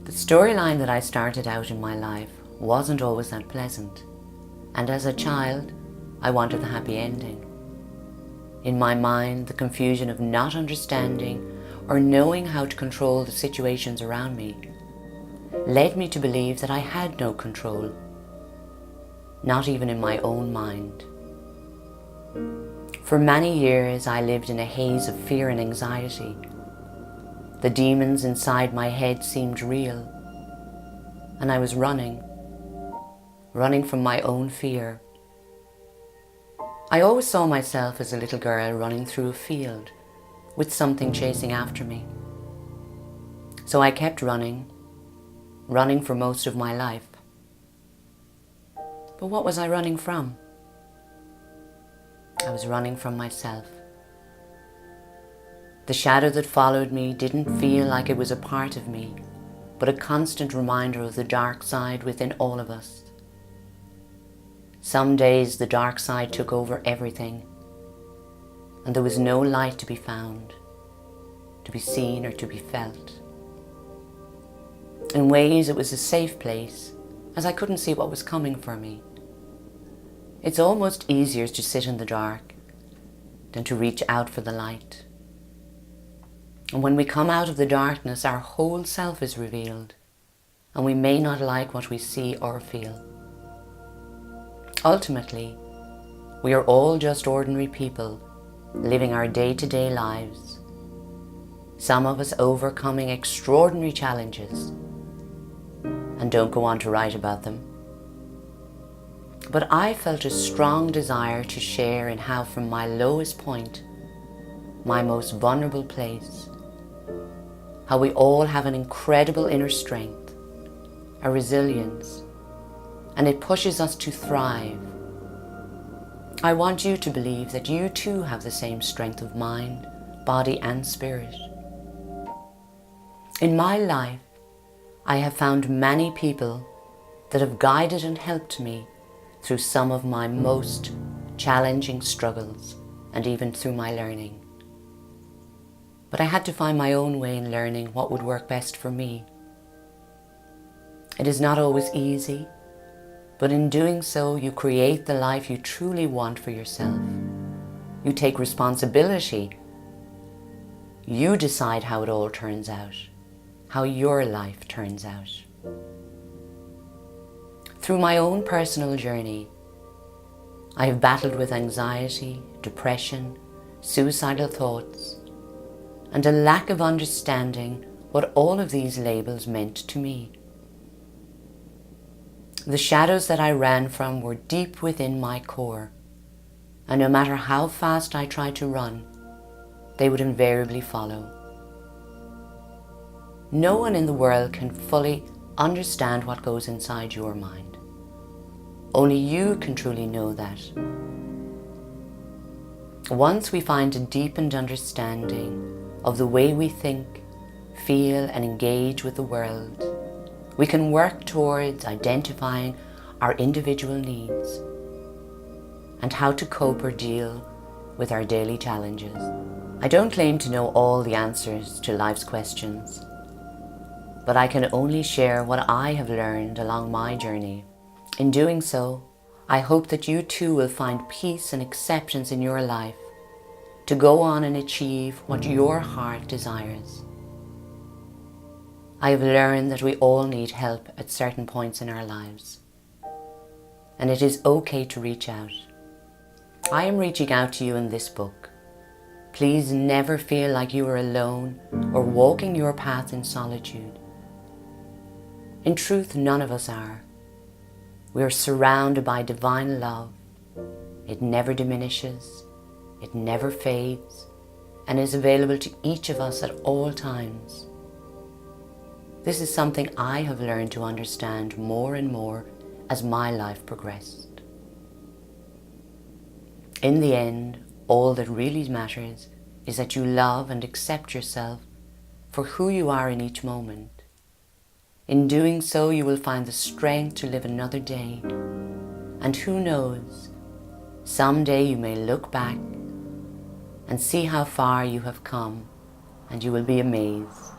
The storyline that I started out in my life wasn't always that pleasant, and as a child, I wanted the happy ending. In my mind, the confusion of not understanding or knowing how to control the situations around me led me to believe that I had no control, not even in my own mind. For many years, I lived in a haze of fear and anxiety. The demons inside my head seemed real, and I was running from my own fear. I always saw myself as a little girl running through a field with something chasing after me. So I kept running for most of my life. But what was I running from? I was running from myself. The shadow that followed me didn't feel like it was a part of me, but a constant reminder of the dark side within all of us. Some days the dark side took over everything, and there was no light to be found, to be seen or to be felt. In ways it was a safe place, as I couldn't see what was coming for me. It's almost easier to sit in the dark than to reach out for the light. And when we come out of the darkness, our whole self is revealed, and we may not like what we see or feel. Ultimately, we are all just ordinary people living our day-to-day lives, some of us overcoming extraordinary challenges and don't go on to write about them. But I felt a strong desire to share in how from my lowest point, my most vulnerable place, how we all have an incredible inner strength, a resilience, and it pushes us to thrive. I want you to believe that you too have the same strength of mind, body and spirit. In my life, I have found many people that have guided and helped me through some of my most challenging struggles and even through my learning. But I had to find my own way in learning what would work best for me. It is not always easy, but in doing so, you create the life you truly want for yourself. You take responsibility. You decide how it all turns out, how your life turns out. Through my own personal journey, I have battled with anxiety, depression, suicidal thoughts, and a lack of understanding what all of these labels meant to me. The shadows that I ran from were deep within my core, and no matter how fast I tried to run, they would invariably follow. No one in the world can fully understand what goes inside your mind. Only you can truly know that. Once we find a deepened understanding of the way we think, feel and engage with the world, we can work towards identifying our individual needs and how to cope or deal with our daily challenges. I don't claim to know all the answers to life's questions, but I can only share what I have learned along my journey. In doing so, I hope that you too will find peace and acceptance in your life to go on and achieve what your heart desires. I have learned that we all need help at certain points in our lives, and it is okay to reach out. I am reaching out to you in this book. Please never feel like you are alone or walking your path in solitude. In truth, none of us are. We are surrounded by divine love. It never diminishes, it never fades, and is available to each of us at all times. This is something I have learned to understand more and more as my life progressed. In the end, all that really matters is that you love and accept yourself for who you are in each moment. In doing so, you will find the strength to live another day. And who knows, someday you may look back and see how far you have come, and you will be amazed.